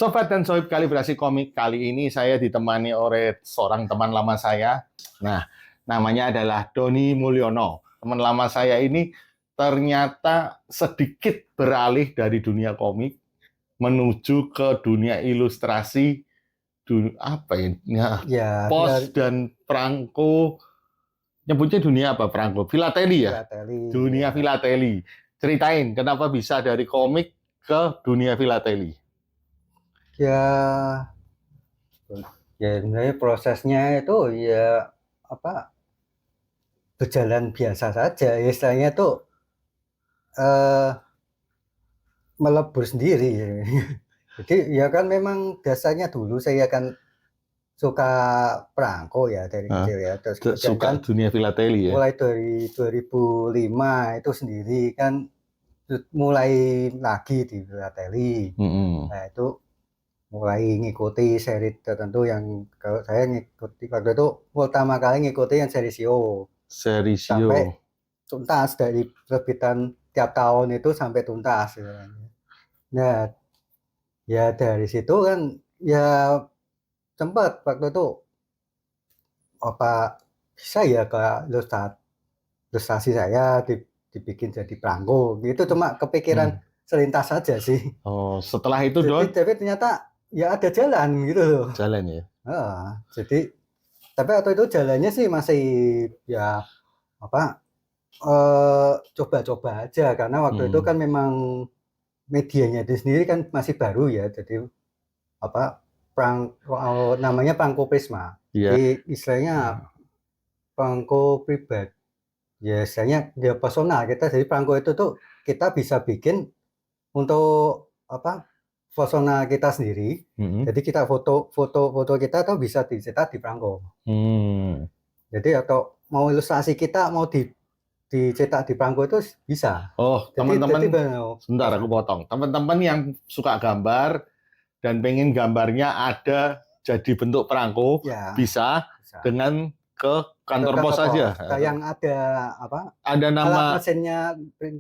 Sobat dan Sohib Kalibrasi Komik, kali ini saya ditemani oleh seorang teman lama saya. Nah, namanya adalah Doni Mulyono. Teman lama saya ini ternyata sedikit beralih dari dunia komik menuju ke dunia ilustrasi, apa ya, pos dan perangko. Nyebutnya dunia apa perangko? Filateli ya? Filateli. Dunia filateli. Ceritain kenapa bisa dari komik ke dunia filateli. Ya sebenarnya prosesnya itu ya berjalan biasa saja. Istilahnya tuh melebur sendiri. Jadi ya kan memang dasarnya dulu saya kan suka perangko ya dari kecil ya. Terus suka kan dunia filateli ya. Mulai dari 2005 itu sendiri kan mulai lagi di filateli. Nah itu mulai ngikuti seri tertentu yang kalau saya ngikuti waktu itu pertama kali ngikuti yang seri Shio sampai tuntas dari terbitan tiap tahun itu sampai tuntas. Nah ya dari situ kan ya sempat waktu itu bisa ya ke ilustrasi saya dibikin jadi perangko gitu, cuma kepikiran selintas saja sih. Oh, setelah itu tapi ternyata ya ada jalan gitu loh. Jalan ya. Jadi tapi waktu itu jalannya sih masih ya coba-coba aja karena waktu itu kan memang medianya itu sendiri kan masih baru ya. Jadi namanya perangko Prisma. Jadi istilahnya perangko pribadi. Ya istilahnya dia personal kita. Jadi perangko itu tuh kita bisa bikin untuk personal kita sendiri. Jadi kita foto kita tuh bisa dicetak di perangko. Jadi atau mau ilustrasi kita mau dicetak di perangko itu bisa. Oh, teman-teman, sebentar aku potong. Teman-teman yang suka gambar dan pengen gambarnya ada jadi bentuk perangko, ya, bisa dengan ke kantor pos saja. Yang ada ada nama alat mesinnya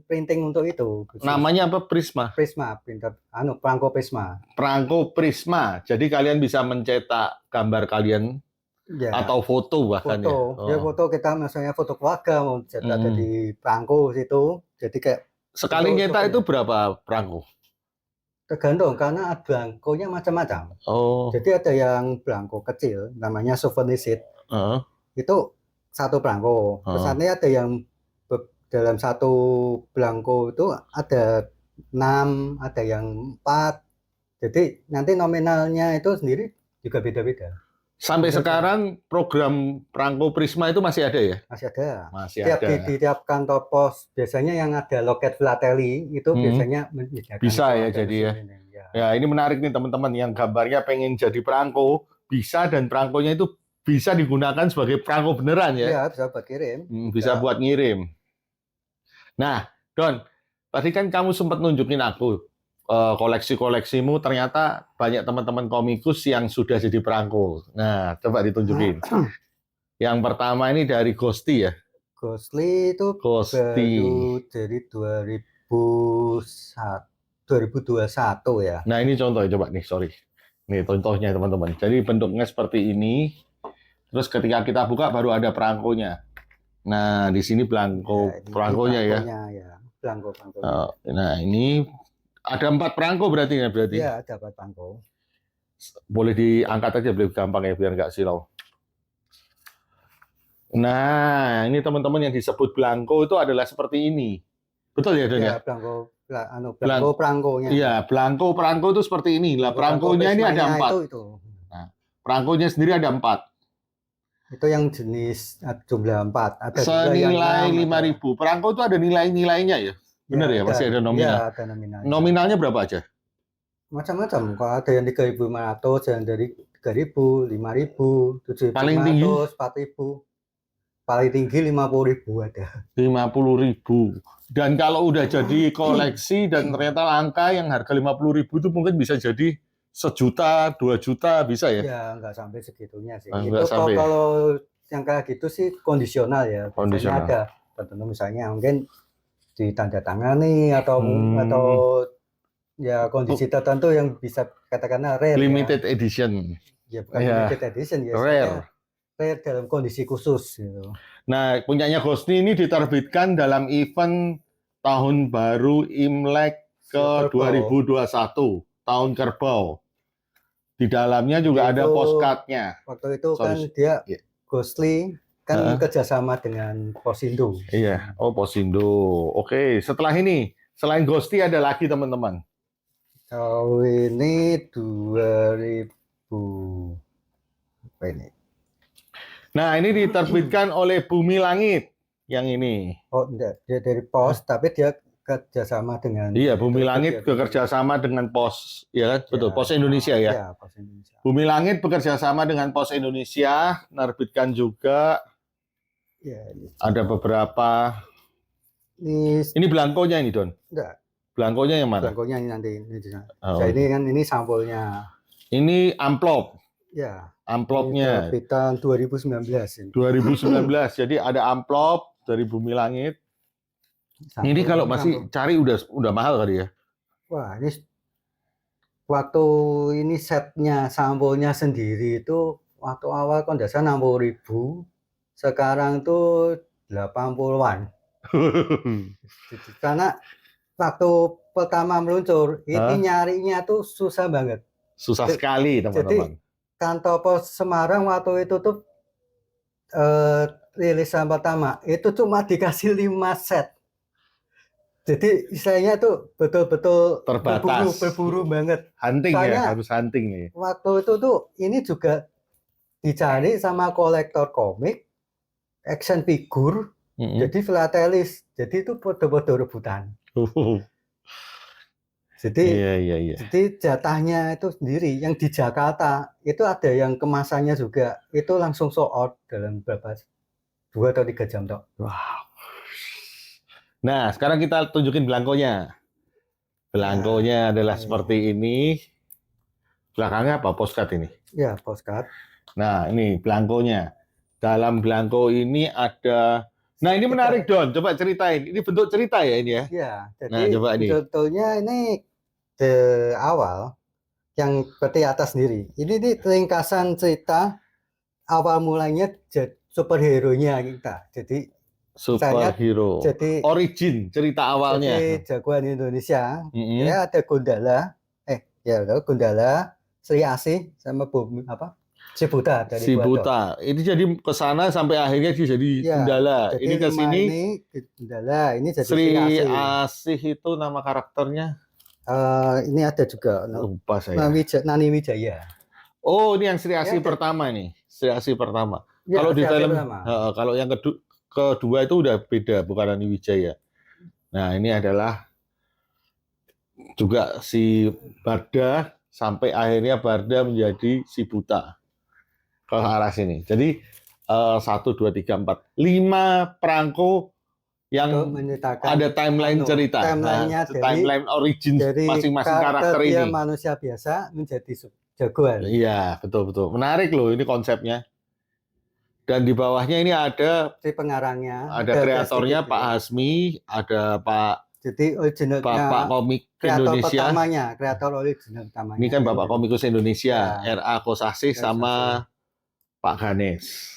printing untuk itu. Namanya apa? Prisma. Prisma, printer perangko Prisma. Perangko Prisma. Jadi kalian bisa mencetak gambar kalian ya, atau foto bahkan ya. Foto kita misalnya foto keluarga mau cetak di perangko situ. Jadi kayak sekali nyetak itu berapa perangko? Tergantung karena belangkonya macam-macam. Jadi ada yang belangko kecil namanya souvenir sheet. Itu satu belangko. Terus nanti ada yang dalam satu belangko itu ada 6, ada yang 4. Jadi nanti nominalnya itu sendiri juga beda-beda. Sampai sekarang program perangko Prisma itu masih ada ya? Masih ada. Di tiap kantor pos biasanya yang ada loket filateli itu biasanya bisa ya jadi ya. Ya ini menarik nih teman-teman yang gambarnya pengen jadi perangko bisa, dan perangkonya itu bisa digunakan sebagai perangko beneran ya? Iya, bisa buat kirim. Bisa buat ngirim. Nah, Don, tadi kan kamu sempat nunjukin aku koleksi-koleksimu, ternyata banyak teman-teman komikus yang sudah jadi perangko. Nah, coba ditunjukin. Yang pertama ini dari Ghosty ya? Ghostly itu baru dari 2021 ya. Nah, ini contoh, coba nih, sorry. Nih contohnya teman-teman. Jadi bentuknya seperti ini. Terus ketika kita buka baru ada perangkonya. Nah, di sini perangkonya ya. Belangko. Nah, ini ada 4 perangko berarti ya? Iya, ada 4 perangko. Boleh diangkat aja, lebih gampang ya, biar nggak silau. Nah, ini teman-teman yang disebut belangko itu adalah seperti ini. Betul ya, Don ya? Belangko perangkonya. Iya, belangko perangko itu seperti ini. Lah, perangkonya ini ada 4. Nah, perangkonya sendiri ada 4. Itu yang jenis jumlah 4. Ada senilai 5.000. Perangko itu ada nilai-nilainya ya? Benar ya? Masih ada nominal. Ya, ada nominalnya. Nominalnya berapa aja? Macam-macam. Kalau ada yang 3.500, yang dari 3.000, 5.000, 7.500, 4.000. Paling tinggi 50.000 ada. 50.000. Dan kalau udah jadi koleksi dan ternyata langka, yang harga 50.000 itu mungkin bisa jadi 1 juta, 2 juta, bisa ya? Ya, nggak sampai segitunya sih. Itu kalau yang kayak gitu sih kondisional ya. Kondisional. Ada tertentu misalnya mungkin ditandatangani atau ya kondisi tertentu yang bisa katakanlah rare limited edition. Ya bukan Ya, limited edition ya, rare. Rare dalam kondisi khusus gitu. Nah, punyanya Ghosni ini diterbitkan dalam event tahun baru Imlek ke 2021, tahun kerbau. Di dalamnya juga ada postcardnya. Waktu itu kan dia Ghostly kan kerjasama dengan Posindo. Iya, oh Posindo. Oke, setelah ini, selain Ghosty ada lagi teman-teman. Oh ini 2000 apa ini? Nah, ini diterbitkan oleh Bumi Langit yang ini. Oh enggak, dia dari Pos, tapi dia kerjasama dengan. Iya, Bumi Langit bekerjasama dengan Pos, ya kan? Betul, Pos Indonesia ya. Ya, Pos Indonesia. Bumi Langit bekerjasama dengan Pos Indonesia, menerbitkan juga. Ya, ada beberapa. Ini belangkonya ini, Don. Enggak. Belangkonya yang mana? Belangkonya ini nanti. Ini kan ini sampulnya. Ini amplop. Ya. Amplopnya. Terbitan 2019 ini. 2019. Jadi ada amplop dari Bumi Langit. Sampul, ini kalau masih cari udah mahal kali ya. Wah, ini waktu ini setnya sampulnya sendiri itu waktu awal kan dasar 60.000, sekarang tuh 80-an. Karena waktu pertama meluncur ini nyarinya tuh susah banget. Susah sekali teman-teman. Jadi kantor Pos Semarang waktu itu tuh rilisan pertama itu cuma dikasih 5 set. Jadi istilahnya tuh betul-betul terbatas, berburu banget. Hunting ya, harus hunting nih. Waktu itu tuh ini juga dicari sama kolektor komik, action figure, jadi filatelis. Jadi itu betul-betul rebutan. Jadi, jadi jatahnya itu sendiri yang di Jakarta itu ada yang kemasannya juga itu langsung sold out dalam berapa 2 atau 3 jam toh. Wow. Nah, sekarang kita tunjukin belangkonya. Belangkonya adalah seperti ini. Belakangnya apa? Postcard ini? Ya, postcard. Nah, ini belangkonya. Dalam belangko ini ada. Nah, ini menarik, Don. Coba ceritain. Ini bentuk cerita ya ini ya? Iya, jadi nah, coba ini. Sebetulnya ini di awal yang seperti atas sendiri. Ini ringkasan cerita awal mulanya superhero-nya kita. Jadi superhero. Jadi origin cerita awalnya. Jadi jagoan Indonesia. Ya ada Gundala. Gundala, Sri Asih sama Si Buta dari Si Buta. Ini jadi ke sana sampai akhirnya dia jadi Gundala. Ini ke sini Gundala, ini jadi Sri Asih itu nama karakternya. Ini ada juga. Lupa saya. Nani Wijaya. Oh, ini yang Sri Asih pertama nih. Sri Asih pertama. Ya, kalau di film kalau yang kedua itu udah beda, bukan Nani Wijaya. Nah, ini adalah juga si Barda sampai akhirnya Barda menjadi si Buta ke arah sini. Jadi 1, 2, 3, 4, 5 perangko yang ada timeline cerita. Timeline origin masing-masing karakter ini. Dia manusia biasa menjadi jagoan. Iya, betul-betul. Menarik loh ini konsepnya. Dan di bawahnya ini ada si pengarangnya, ada kreatornya Pak Hasmi, ada Pak. Jadi originalnya Bapak Komik Indonesia. Kreator original utamanya. Ini kan Bapak Komikus Indonesia, ya. R.A. Kosasih sama Pak Ganes.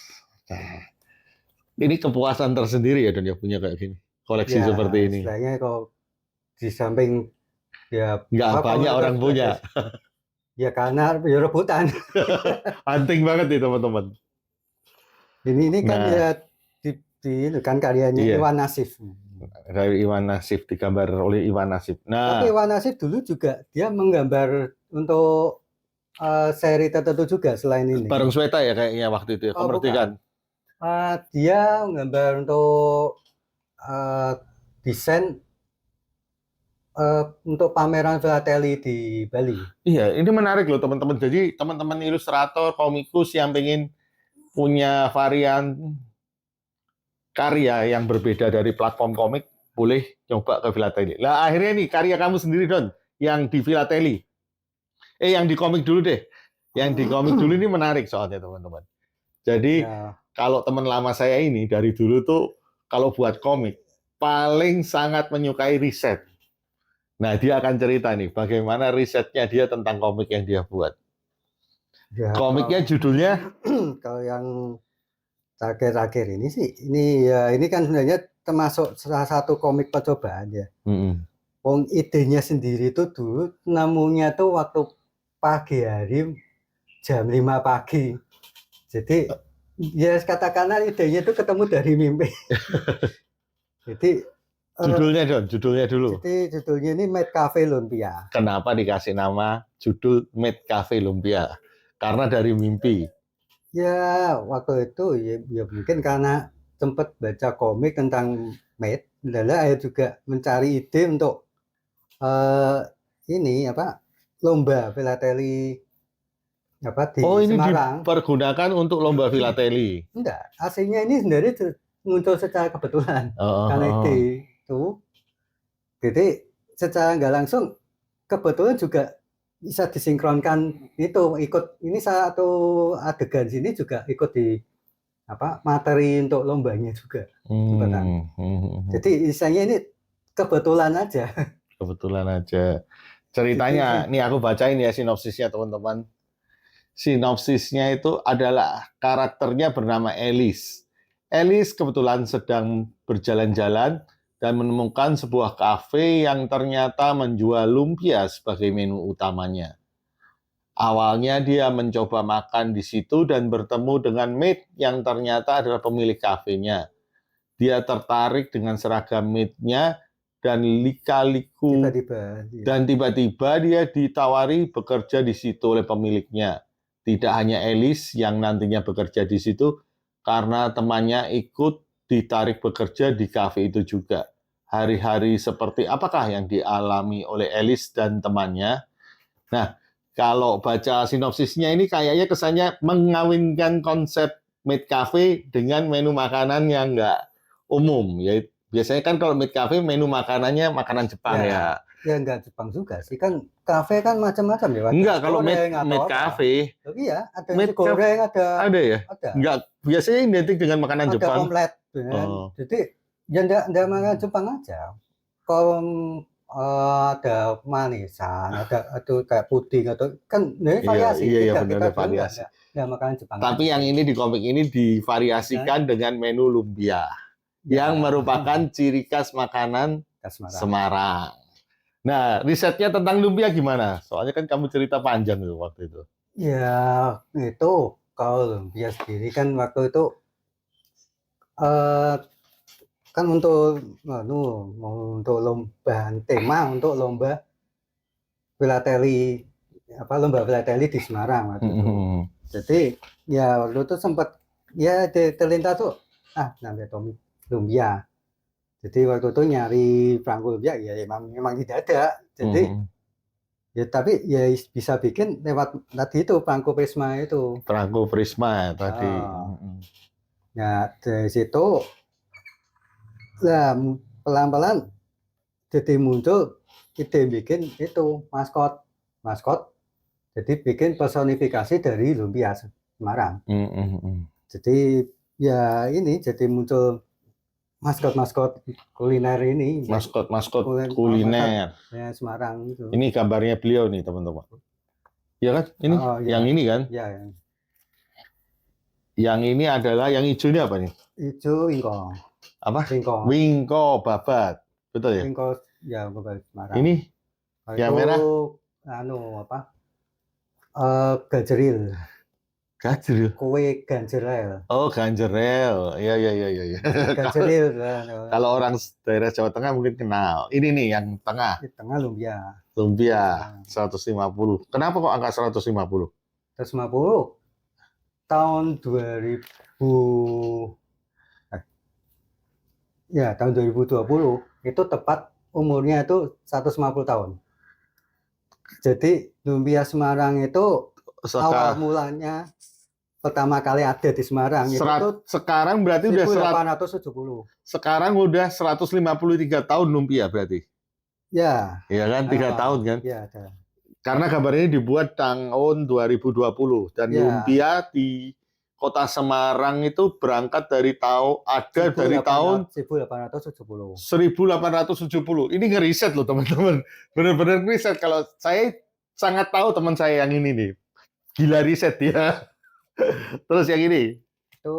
Nah, ini kepuasan tersendiri ya Don ya punya kayak gini, koleksi ya, seperti ini. Istilahnya kalau di samping ya nggak banyak orang punya. Ya karena ya rebutan. Hunting banget nih teman-teman. Ini kan ya kan karyanya Iwan Nassif. Dari Iwan Nassif, digambar oleh Iwan Nassif. Nah, tapi Iwan Nassif dulu juga dia menggambar untuk seri tertentu juga selain ini. Bareng Sweta ya kayaknya waktu itu ya, Kemerdekaan. Dia menggambar untuk desain untuk pameran filateli di Bali. Iya, ini menarik loh teman-teman. Jadi teman-teman ilustrator, komikus yang pengen punya varian karya yang berbeda dari platform komik, boleh coba ke filateli. Lah akhirnya nih karya kamu sendiri Don, yang di filateli. Yang di komik dulu deh. Yang di komik dulu ini menarik soalnya teman-teman. Jadi kalau teman lama saya ini dari dulu tuh kalau buat komik paling sangat menyukai riset. Nah, dia akan cerita nih bagaimana risetnya dia tentang komik yang dia buat. Ya, Komiknya judulnya kalau yang terakhir-terakhir ini sih, ini kan sebenarnya termasuk salah satu komik percobaan ya. Wong idenya sendiri tuh dulu nemunya tuh waktu pagi hari jam 5 pagi. Jadi ya katakanlah idenya tuh ketemu dari mimpi. Jadi judulnya dulu. jadi judulnya ini Mad Cafe Lumpia. Kenapa dikasih nama judul Mad Cafe Lumpia? Karena dari mimpi. Ya waktu itu ya mungkin karena sempat baca komik tentang Mad, lalu saya juga mencari ide untuk ini apa lomba filateli apa di ini Semarang. dipergunakan untuk lomba filateli. Enggak, aslinya ini sebenarnya muncul secara kebetulan karena itu. Jadi secara nggak langsung kebetulan juga bisa disinkronkan itu ikut ini satu adegan sini juga ikut di apa materi untuk lombanya juga. Jadi istilahnya ini kebetulan aja. Kebetulan aja. Ceritanya, nih aku bacain ya sinopsisnya teman-teman. Sinopsisnya itu adalah karakternya bernama Alice. Alice kebetulan sedang berjalan-jalan dan menemukan sebuah kafe yang ternyata menjual lumpia sebagai menu utamanya. Awalnya dia mencoba makan di situ dan bertemu dengan maid yang ternyata adalah pemilik kafenya. Dia tertarik dengan seragam maid-nya dan lika-liku dan tiba-tiba dia ditawari bekerja di situ oleh pemiliknya. Tidak hanya Alice yang nantinya bekerja di situ, karena temannya ikut ditarik bekerja di kafe itu juga. Hari-hari seperti apakah yang dialami oleh Alice dan temannya? Nah, kalau baca sinopsisnya ini kayaknya kesannya mengawinkan konsep maid cafe dengan menu makanan yang nggak umum. Ya, biasanya kan kalau maid cafe menu makanannya makanan Jepang ya. Ya nggak Jepang juga sih, kan kafe kan macam-macam ya. Enggak, kalau maid cafe. Iya, ada nasi goreng, ada ya? Ada. Enggak, biasanya identik dengan makanan Jepang. Ada omelet, jadi ya enggak makanan Jepang aja. Kalau ada manisan, ada kayak puding atau kan variasi. Iya benar variasi. Enggak makanan Jepang. Tapi yang ini di komik ini divariasikan dengan menu lumpia yang merupakan ciri khas makanan Semarang. Nah, risetnya tentang lumpia gimana? Soalnya kan kamu cerita panjang tuh waktu itu. Ya, itu kalau lumpia sendiri kan waktu itu kan untuk lomba tema untuk lomba filateli lomba filateli di Semarang waktu itu. Jadi ya waktu itu sempat ya terlintas tuh namanya Tommy lumpia. Jadi waktu itu nyari perangko lumpia ya memang tidak ada. Jadi ya tapi ya bisa bikin lewat tadi itu perangko Prisma itu. Perangko Prisma tadi. Nah dari situ lah pelan-pelan jadi muncul ide bikin itu maskot. Jadi bikin personifikasi dari lumpia Semarang. Jadi ya ini jadi muncul maskot kuliner ini. Maskot kuliner. Ya Semarang itu. Ini gambarnya beliau nih teman-teman. Ya kan? Ini yang ini kan? Ya. Yang ini adalah yang hijau ini apa nih? Hijau wingko. Apa? Wingko babat. Betul ya? Wingko ya babat Semarang. Ini yang merah? Gajeril. Gajeril. Kue ganjerel. Oh, ganjerel. Iya. Gajeril. Kalau orang daerah Jawa Tengah mungkin kenal. Ini nih yang tengah. Di tengah lumpia. Lumpia 150. Kenapa kok angka 150? 150. Tahun 2000 ya, tahun 2020 itu tepat umurnya itu 150 tahun. Jadi lumpia Semarang itu awal mulanya pertama kali ada di Semarang itu sekarang berarti udah 1870. Sekarang udah 153 tahun lumpia berarti. Ya. Iya kan 3 tahun kan? Iya, ada. Karena gambar ini dibuat tahun 2020 dan lumpia Kota Semarang itu berangkat dari tahun 1870. 1870. Ini ngeriset loh teman-teman. Benar-benar ngeriset. Kalau saya sangat tahu teman saya yang ini nih. Gila riset dia. Terus yang ini. Itu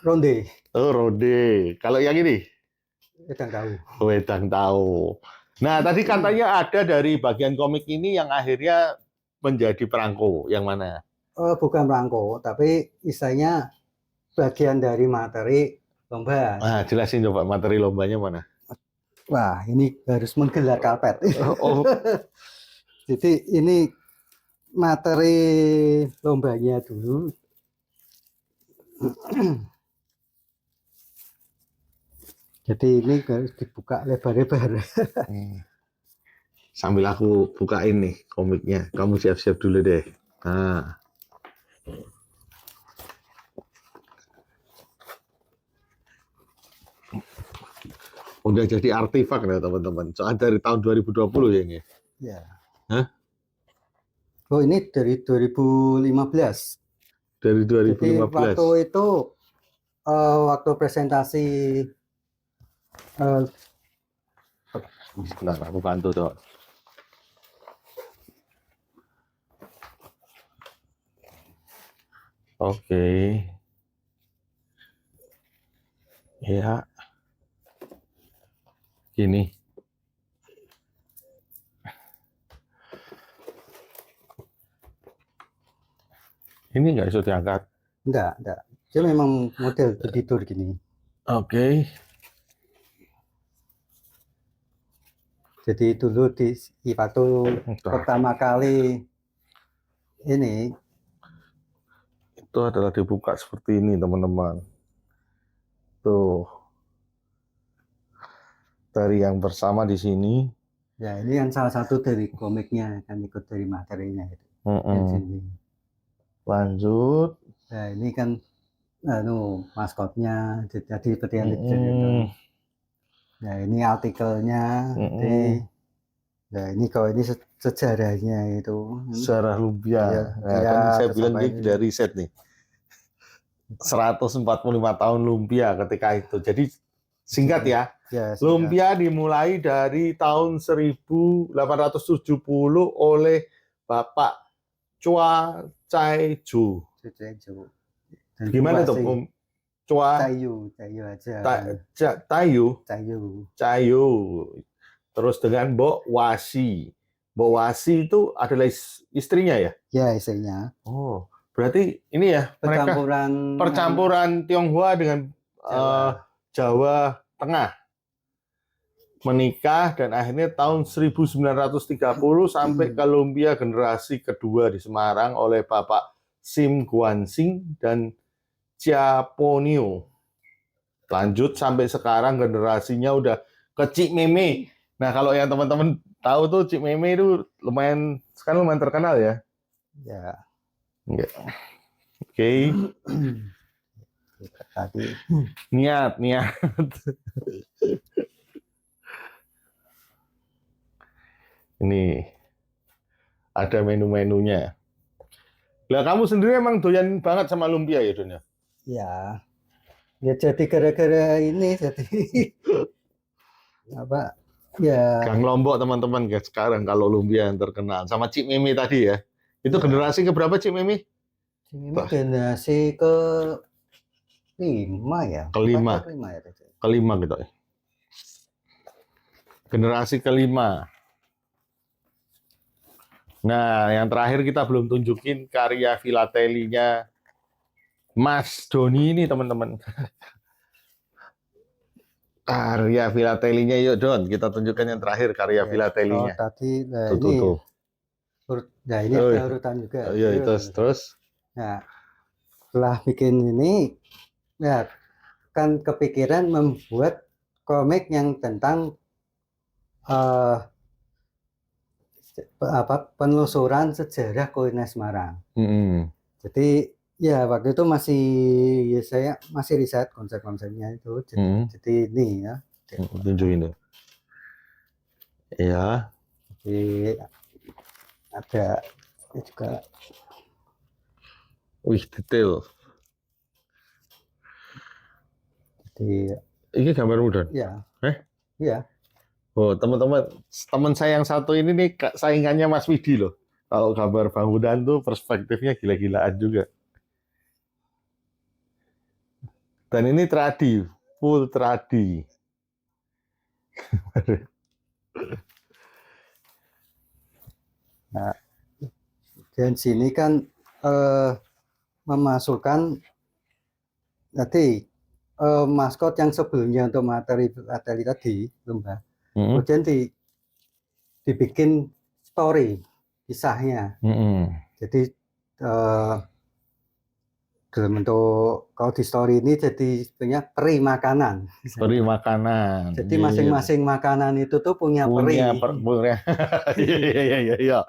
ronde. Oh, Rode. Kalau yang ini? Wedang tahu. Wedang tahu. Nah, tadi katanya ada dari bagian komik ini yang akhirnya menjadi perangko. Yang mana? Bukan perangko, tapi istilahnya bagian dari materi lomba. Ah, jelasin coba materi lombanya mana? Wah, ini harus menggelar karpet. Oh. Jadi ini materi lombanya dulu. Jadi ini harus dibuka lebar-lebar. Sambil aku bukain nih komiknya. Kamu siap-siap dulu deh. Nah. Udah jadi artefak ya teman-teman. Soal dari tahun 2020 ya ini. Ya. Hah? Oh, ini dari 2015. Dari 2015. Jadi waktu itu waktu presentasi sebentar aku bantu tuh. Oke. Ya. Gini. Ini nggak bisa diangkat? Enggak. Dia memang model tidur gini. Oke. Jadi dulu di waktu pertama kali ini itu adalah dibuka seperti ini teman-teman. Tuh. Dari yang bersama di sini. Ya, ini yang salah satu dari komiknya, kan ikut dari materinya itu. Sini. Lanjut. Nah, ini kan maskotnya, jadi seperti yang diceritakan. Nah, ini artikelnya. Nah, ini kalau ini sejarahnya itu. Sejarah lumpia. Ya, nah, kan saya bilang ini dari riset nih. 145 tahun lumpia ketika itu. Jadi singkat ya. Lumpia dimulai dari tahun 1870 oleh Bapak Chua Chai-ju. Gimana tuh? Chua Chai-yu aja. Chai-yu. Terus dengan Mbok Wasi. Mbok Wasi itu adalah istrinya ya? Ya, istrinya. Oh, berarti ini ya percampuran Tionghoa dengan Jawa Tengah. Menikah dan akhirnya tahun 1930 sampai ke lumpia generasi kedua di Semarang oleh Bapak Sim Guansing dan Chia Ponio. Lanjut sampai sekarang generasinya udah ke Cik Meme. Nah, kalau yang teman-teman tahu tuh Cik Meme itu sekarang lumayan terkenal ya. Ya. Oke. Tadi. Niat. Ini ada menu-menunya. Lah kamu sendiri emang doyan banget sama lumpia ya, Don ya? Ya. Ya jadi gara-gara ini jadi apa? Ya. Gang Lombok teman-teman guys sekarang kalau lumpia yang terkenal sama Cik Mimi tadi ya. Itu generasi keberapa Cik Mimi? Cik Mimi generasi kelima ya. Kelima gitu ya. Generasi kelima. Nah, yang terakhir kita belum tunjukin karya filatelinya Mas Doni ini, teman-teman. Karya filatelinya yuk, Don. Kita tunjukkan yang terakhir karya filatelinya. Oh, tadi tuh. Nah, ini ada urutan juga. Iya, terus. Nah, setelah bikin ini, ya kan kepikiran membuat komik yang tentang penelusuran sejarah kuliner Semarang. Jadi ya waktu itu saya masih riset konsep-konsepnya itu. Jadi ini ya. Tunjukin deh. Iya. Jadi ada juga Wih, detail. Jadi Ini gambar muda. ya, Eh? ya. Oh, teman-teman, teman saya yang satu ini nih saingannya Mas Widi loh. Kalau gambar bangunan tuh perspektifnya gila-gilaan juga. Dan ini tradi, full tradi. Nah, dan sini kan memasukkan tadi maskot yang sebelumnya untuk materi tadi, lomba. Kemudian dibikin story kisahnya. Jadi dalam bentuk kalau di story ini jadi sebenarnya peri makanan. Peri makanan. Jadi masing-masing makanan itu tuh punya peri. Punya. Iya.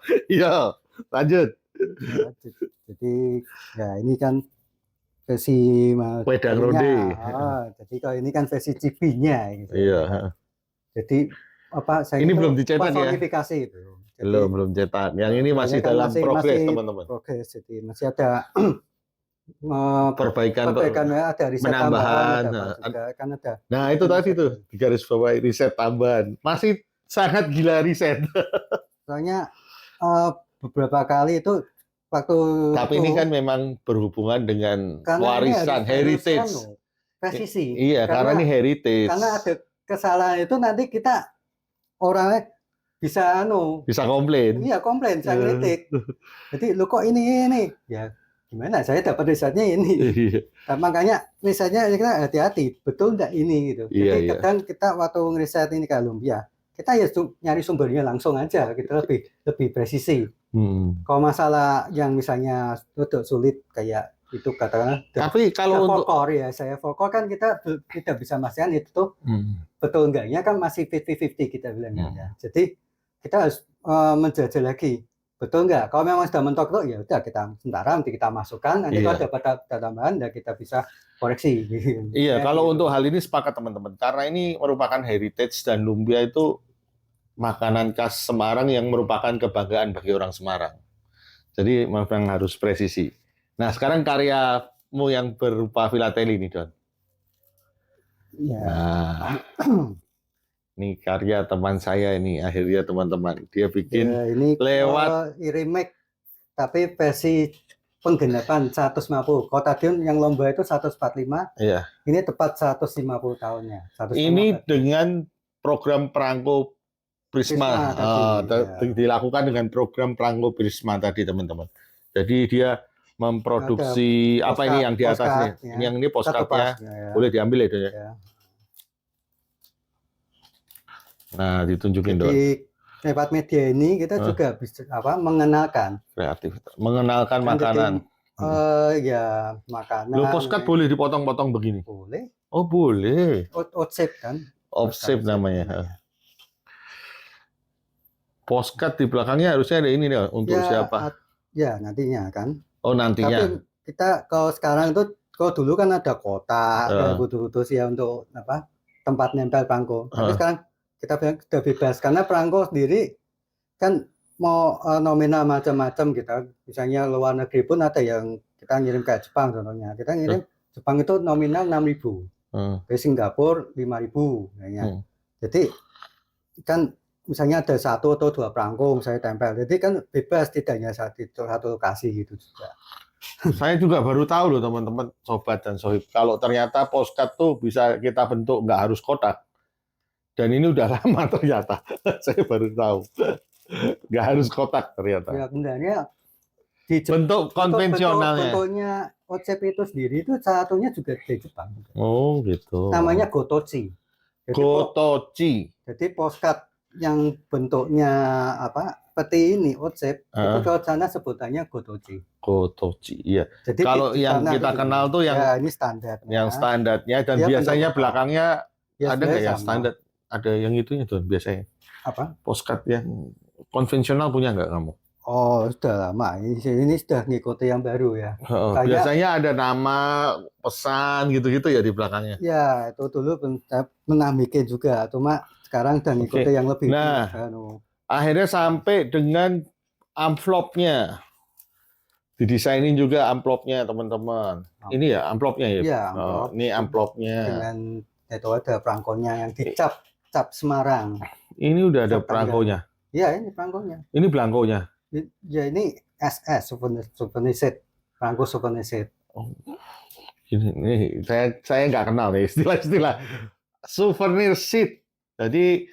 Lanjut. Ya, jadi ya ini kan versi Wedang ronde. Jadi kalau ini kan versi cibinya gitu. Iya. Jadi apa saya ini belum dicetak ya? Belum cetak. Yang ini masih kan dalam progres, teman-teman. Progres. Jadi masih ada perbaikan ada riset penambahan tambahan, kan ada. Nah, itu tadi tuh di garis bawah riset tambahan. Masih sangat gila riset. Soalnya beberapa kali itu waktu tapi ini kan memang berhubungan dengan warisan heritage. Presisi. Iya, karena ini heritage. Karena ada kesalahan itu nanti kita orangnya bisa komplain. Iya, komplain, bisa kritik. Jadi lu kok ini ya gimana, saya dapat risetnya ini. Nah, makanya risetnya kita hati-hati, betul enggak ini gitu. Jadi kadang kita waktu ngeriset ini ke lumpia, kita ya nyari sumbernya langsung aja, kita lebih presisi. Kalau masalah yang misalnya untuk sulit kayak itu katakanlah. Tapi kalau untuk folklore kan kita tidak bisa memastikan itu tuh betul enggaknya kan masih 50-50 kita bilang ya. Jadi kita harus menjajah lagi. Betul nggak? Kalau memang sudah mentok tuh ya udah kita sementara nanti kita masukkan, nanti kalau dapat data tambahan ya kita bisa koreksi. Iya, kalau untuk hal ini sepakat teman-teman, karena ini merupakan heritage dan lumpia itu makanan khas Semarang yang merupakan kebanggaan bagi orang Semarang. Jadi memang harus presisi. Nah, sekarang karyamu yang berupa filateli nih, Don. Ya. Nah, ini karya teman saya ini, akhirnya teman-teman. Dia bikin ini lewat remake, tapi versi penggenapan 150. Kalau tadi yang lomba itu 145, iya. Ini tepat 150 tahunnya. Ini dengan program Perangko Prisma dilakukan dengan program Perangko Prisma tadi, teman-teman. Jadi dia memproduksi apa ini yang di atas nih. Yang ini postcardnya boleh diambil itu ya. Nah, ditunjukin dong. Jadi lewat media ini kita juga bisa mengenalkan kreativitas, mengenalkan makanan. Ya makanan. Lo postcard boleh dipotong-potong begini? Boleh. Oh, boleh. Outshape kan? Outshape namanya. Postcard di belakangnya harusnya ada ini nih untuk siapa? Ya, nantinya kan. Oh, nantinya. Tapi kita kalau sekarang itu, kalau dulu kan ada kotak, butuh-butuh sih ya untuk apa? Tempat nempel perangko. Tapi sekarang kita sudah bebas karena perangko sendiri kan mau nominal macam-macam kita. Misalnya luar negeri pun ada yang kita ngirim ke Jepang contohnya. Kita ngirim Jepang itu nominal 6.000. Ke Singapura 5.000 kayaknya. Jadi kan misalnya ada 1 atau 2 perangko misalnya tempel. Jadi kan bebas, tidak hanya satu lokasi gitu juga. Saya juga baru tahu loh teman-teman, sobat dan sohib. Kalau ternyata postcard tuh bisa kita bentuk, nggak harus kotak. Dan ini udah lama ternyata. Saya baru tahu. Nggak harus kotak ternyata. Ya sebenarnya bentuk konvensionalnya. Bentuknya outshape itu sendiri itu satunya juga dari Jepang. Oh gitu. Namanya gotochi. Jadi postcard yang bentuknya peti ini outshape itu kalau sana sebutannya gotochi. Gotochi, iya. Jadi kalau yang kita kenal tuh yang ini standar. Yang standarnya dan biasanya belakangnya ada nggak ya standar? Ada yang itunya tuh biasanya. Apa? Postcard yang konvensional punya nggak kamu? Oh, sudah lama. Ini sudah ngikuti yang baru ya. Biasanya ada nama, pesan gitu-gitu ya di belakangnya. Ya, itu dulu pernah bikin juga. Cuma sekarang udah ngikuti yang lebih. Nah, akhirnya sampai dengan amplopnya. Didesainin juga amplopnya teman-teman. Ini ya amplopnya ya? Iya, Oh, amplop. ini amplopnya. Dengan itu ada perangkonya yang dicap Semarang. Ini udah ada Cap tanggal. perangkonya. Iya, ini perangkonya. Ini belangkonya. Ya ini SS souvenir set. Perangko souvenir set. Oh, ini saya nggak kenal nih istilah-istilah souvenir seat. Jadi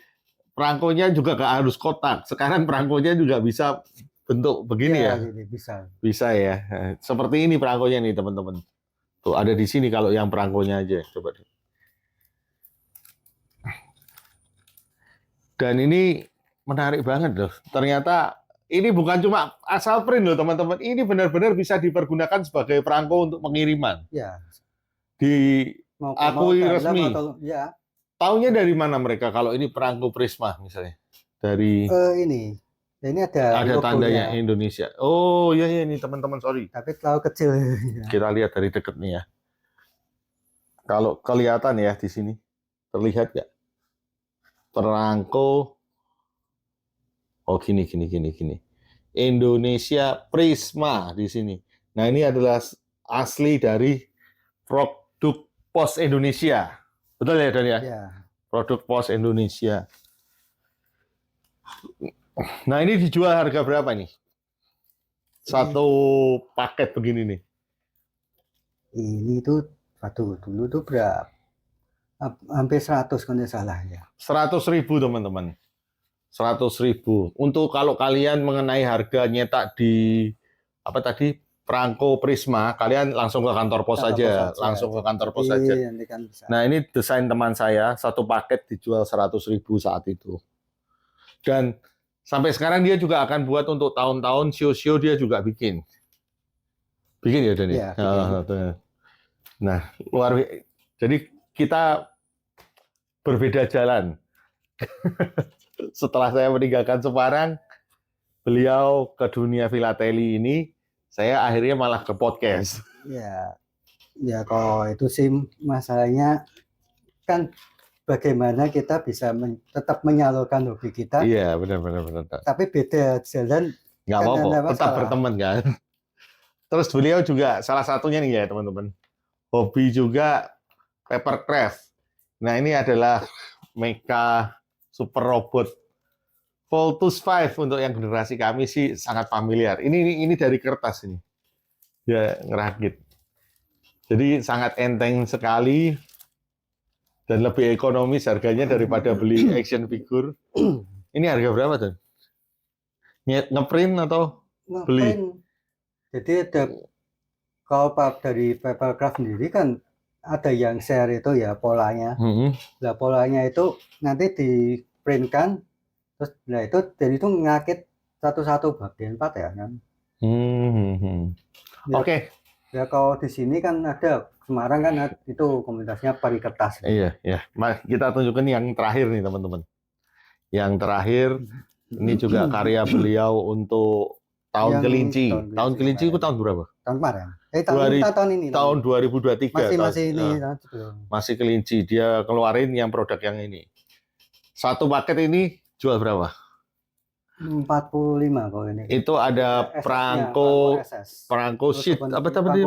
perangkonya juga nggak harus kotak. Sekarang perangkonya juga bisa bentuk begini ya? Bisa. Bisa ya. Seperti ini perangkonya nih teman-teman. Tuh ada di sini kalau yang perangkonya aja. Coba. Dan ini menarik banget loh. Ternyata ini bukan cuma asal print loh teman-teman. Ini benar-benar bisa dipergunakan sebagai perangko untuk pengiriman. Ya. Diakui resmi. Ya. Taunya dari mana mereka kalau ini perangko Prisma misalnya? Dari ini ada tandanya Indonesia. Oh iya ini teman-teman, sorry. Tapi terlalu kecil. Kita lihat dari dekat nih ya. Kalau kelihatan ya di sini, terlihat nggak? Perangko. Oh gini. Indonesia Prisma di sini. Nah ini adalah asli dari produk Pos Indonesia. Betul ya Don ya? Ya. Produk Pos Indonesia. Nah ini dijual harga berapa nih? Satu paket begini nih. Ini tuh dulu tuh berapa? Hampir 100 kalau tidak salah ya. 100.000 teman-teman. 100.000. Untuk kalau kalian mengenai harga nyetak di apa tadi perangko Prisma, kalian langsung ke kantor pos saja. Langsung ke kantor pos saja. Kan bisa. Nah ini desain teman saya, satu paket dijual 100.000 saat itu. Dan sampai sekarang dia juga akan buat untuk tahun-tahun show-show dia juga bikin. Bikin ya Dani? Ya, nah, luar biasa. Jadi kita berbeda jalan. Setelah saya meninggalkan Semarang, beliau ke dunia filateli ini, saya akhirnya malah ke podcast. Ya kalau itu sih masalahnya kan bagaimana kita bisa tetap menyalurkan hobi kita. Iya, benar. Tapi beda jalan. Nggak apa-apa, tetap berteman kan. Terus beliau juga salah satunya nih ya teman-teman, hobi juga papercraft. Nah ini adalah mecha super robot Voltus 5 untuk yang generasi kami sih sangat familiar. Ini dari kertas ini, dia ngerakit. Jadi sangat enteng sekali dan lebih ekonomis harganya daripada beli action figure. Ini harga berapa tuh? Ngeprint atau beli? Jadi ada kalau dari papercraft sendiri kan ada yang share itu ya polanya. Nah polanya itu nanti di-printkan, terus nah itu jadi itu ngakit satu-satu bagian part ya kan. Oke. Ya kalau di sini kan ada Semarang kan itu komunitasnya pari kertas. Iya. Kita tunjukkan yang terakhir nih teman-teman. Yang terakhir ini juga karya beliau untuk tahun kelinci. Tahun kelinci itu tahun berapa? Tahun kemarin. Tahun ini. Tahun 2023. Masih ini. Masih kelinci. Dia keluarin yang produk yang ini. Satu paket ini jual berapa? 45 kalau ini. Itu ada perangko sheet apa tadi?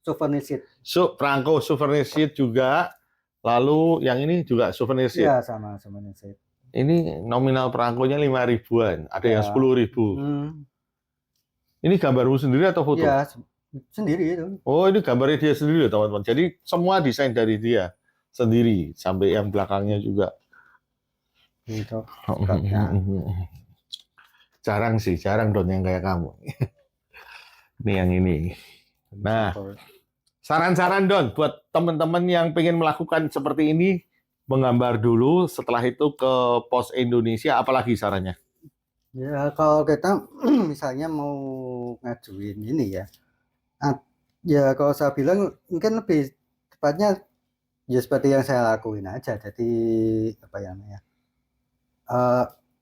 Souvenir sheet. Perangko souvenir sheet juga. Lalu yang ini juga souvenir sheet. Iya, sama souvenir sheet. Ini nominal perangkonya 5.000-an, ada yang 10.000. Ini gambarmu sendiri atau foto? Iya, sendiri itu. Oh, ini gambarnya dia sendiri ya, teman-teman. Jadi semua desain dari dia sendiri, sampai yang belakangnya juga. Itu. Jarang Don yang kayak kamu. Ini yang ini. Nah, saran-saran Don buat teman-teman yang pengen melakukan seperti ini, menggambar dulu, setelah itu ke Pos Indonesia, apalagi sarannya? Ya kalau kita misalnya mau ngajuin ini ya, ya kalau saya bilang mungkin lebih tepatnya ya seperti yang saya lakuin aja, jadi apa ya namanya,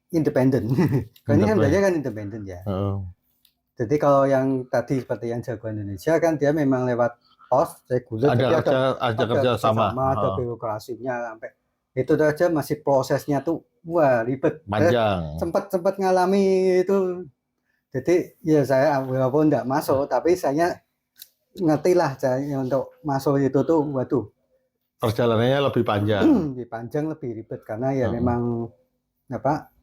independen. Ini kan belajar kan independen ya. Jadi kalau yang tadi seperti yang Jagoan Indonesia kan dia memang lewat pos reguler, ada kerja sama, ada birokrasinya sampai itu aja masih prosesnya tuh wah ribet. Panjang. Sempat ngalami itu Jadi ya saya walaupun nggak masuk, tapi saya ngerti lah saya untuk masuk itu tuh, waduh, Perjalanannya lebih panjang. lebih panjang, lebih ribet karena ya memang apa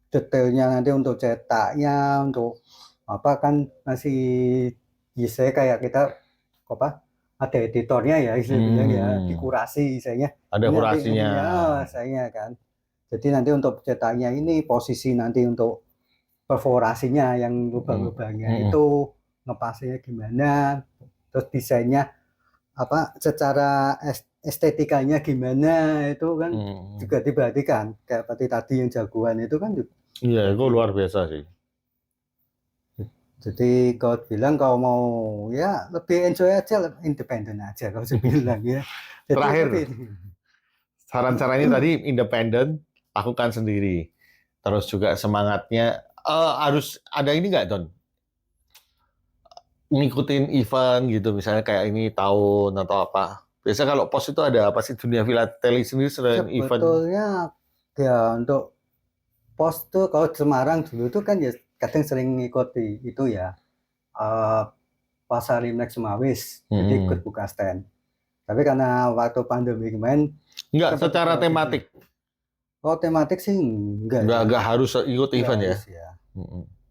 detailnya nanti untuk cetaknya, untuk apa kan masih bisa kayak kita apa ada editornya ya istilahnya ya, dikurasi saya. Ada kurasinya. Ya, saya kan. Jadi nanti untuk cetaknya ini posisi nanti untuk perforasinya yang lubang-lubangnya itu ngepasnya gimana, terus desainnya apa secara estetikanya gimana itu kan juga diperhatikan. Kayak seperti tadi yang jagoan itu kan juga. Iya, itu luar biasa sih. Jadi kalau bilang kalau mau ya lebih enjoy aja, independen aja kalau saya bilang ya. Jadi terakhir, saran-sarannya tadi independen, lakukan sendiri. Terus juga semangatnya harus ada ini nggak, Don? Ngikutin event gitu, misalnya kayak ini tahun atau apa. Biasa kalau pos itu ada apa sih, dunia filateli sendiri selain event? Sebetulnya ya untuk pos tuh kalau Semarang dulu tuh kan ya kadang sering ngikuti itu ya pasar Imlek Semawis, jadi ikut buka stand. Tapi karena waktu pandemi kemarin enggak secara tematik. Oh, tematik sih enggak. Enggak harus ikut event ya.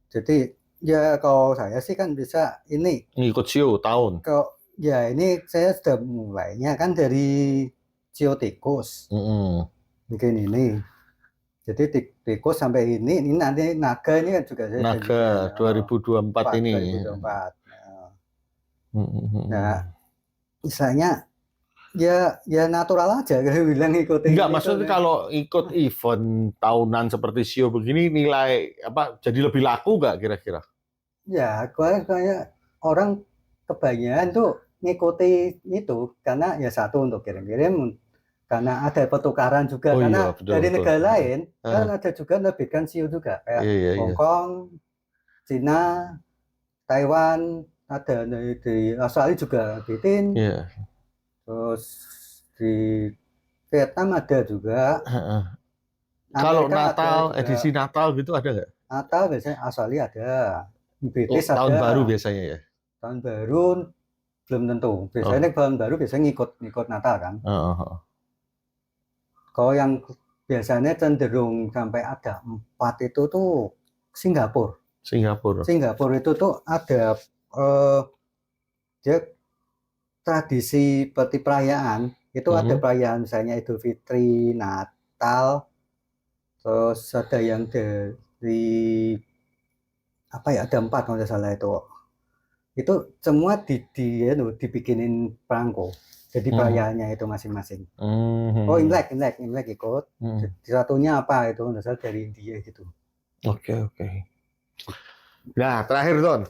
Jadi ya kalau saya sih kan bisa ini ngikut show tahun. Kalau ya ini saya sudah mulainya kan dari show tikus. Bikin ini. Jadi tikus sampai ini nanti naga ini kan juga saya naga 2024 ini. 2024. Nah, misalnya ya natural aja kalau bilang ikutin. Enggak, maksudnya kalau ikut event tahunan seperti show begini nilai apa jadi lebih laku nggak kira-kira? Ya, kayak orang kebanyakan tuh ngikuti itu karena ya satu untuk kirim-kirim, karena ada pertukaran juga karena betul, dari negara lain kan ada juga nerbitkan show juga kayak Hongkong, Cina, Taiwan, ada di Australia juga bikin. Terus di Vietnam ada juga. Kalau Natal, edisi Natal gitu ada nggak? Natal biasanya Australia ada. British tahun ada. baru biasanya ya? Tahun baru belum tentu. Biasanya tahun baru biasanya ngikut Natal kan. Kalau yang biasanya cenderung sampai ada 4 itu tuh Singapura. Singapura itu tuh ada dia tradisi seperti perayaan itu ada perayaan misalnya Idul Fitri, Natal, terus ada yang dari apa ya ada 4 kalau tidak salah itu semua dibikinin perangko. Jadi perayaannya itu masing-masing. Oh Imlek ikut. Satunya apa itu dasar dari India gitu. Oke. Nah terakhir Don.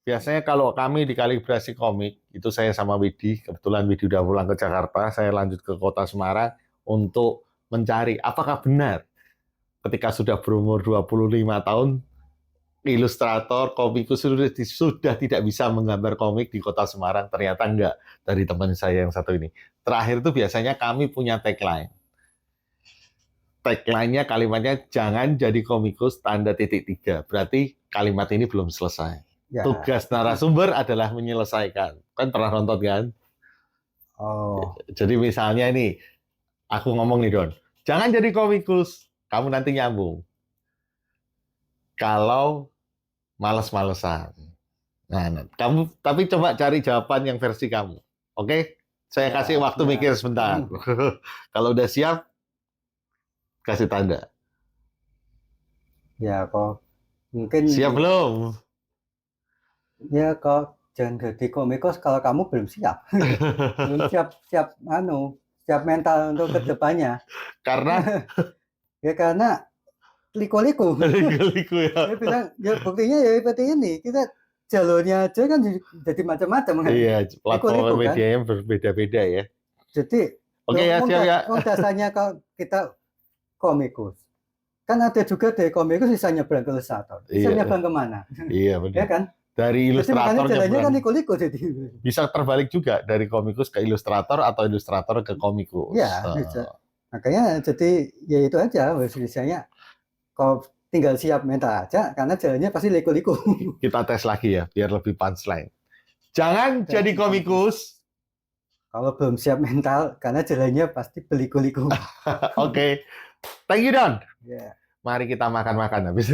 Biasanya kalau kami di Kalibrasi Komik, itu saya sama Widi, kebetulan Widi udah pulang ke Jakarta, saya lanjut ke kota Semarang untuk mencari apakah benar ketika sudah berumur 25 tahun, ilustrator komikus sudah tidak bisa menggambar komik di kota Semarang. Ternyata enggak, dari teman saya yang satu ini. Terakhir itu biasanya kami punya tagline. Tagline-nya kalimatnya, jangan jadi komikus tanda titik 3. Berarti kalimat ini belum selesai. Ya. Tugas narasumber adalah menyelesaikan. Kan pernah nonton kan? Jadi misalnya nih, aku ngomong nih Don, jangan jadi komikus, kamu nanti nyambung. Kalau males-malesan. Nah, kamu tapi coba cari jawaban yang versi kamu. Oke? Saya kasih waktu mikir sebentar. Kalau udah siap, kasih tanda. Ya, kok mungkin siap belum? Ya kok jangan jadi komikus kalau kamu belum siap. Belum siap mental untuk kedepannya. Karena karena liku-liku. Liku-liku ya. Dia bilang ya buktinya ya seperti ini. Kita jalurnya aja kan jadi macam-macam kan. Iya, platform medianya kan berbeda-beda ya. Jadi siap ya. Dasarnya kalau kita komikus. Kan ada juga dari komikus bisa nyebrang ke ilustrator. Bisa nyebrang kemana? Iya benar. Ya kan? Dari ilustrator kan liku-liku jadi. Bisa terbalik juga dari komikus ke ilustrator atau ilustrator ke komikus. Ya, bisa. Makanya jadi ya itu aja misalnya kalau tinggal siap mental aja karena jalannya pasti liku-liku. Kita tes lagi ya, biar lebih punchline. Jangan jadi komikus. Kalau belum siap mental karena jalannya pasti beliku-liku. Oke. Thank you, Don. Ya. Mari kita makan-makan habis.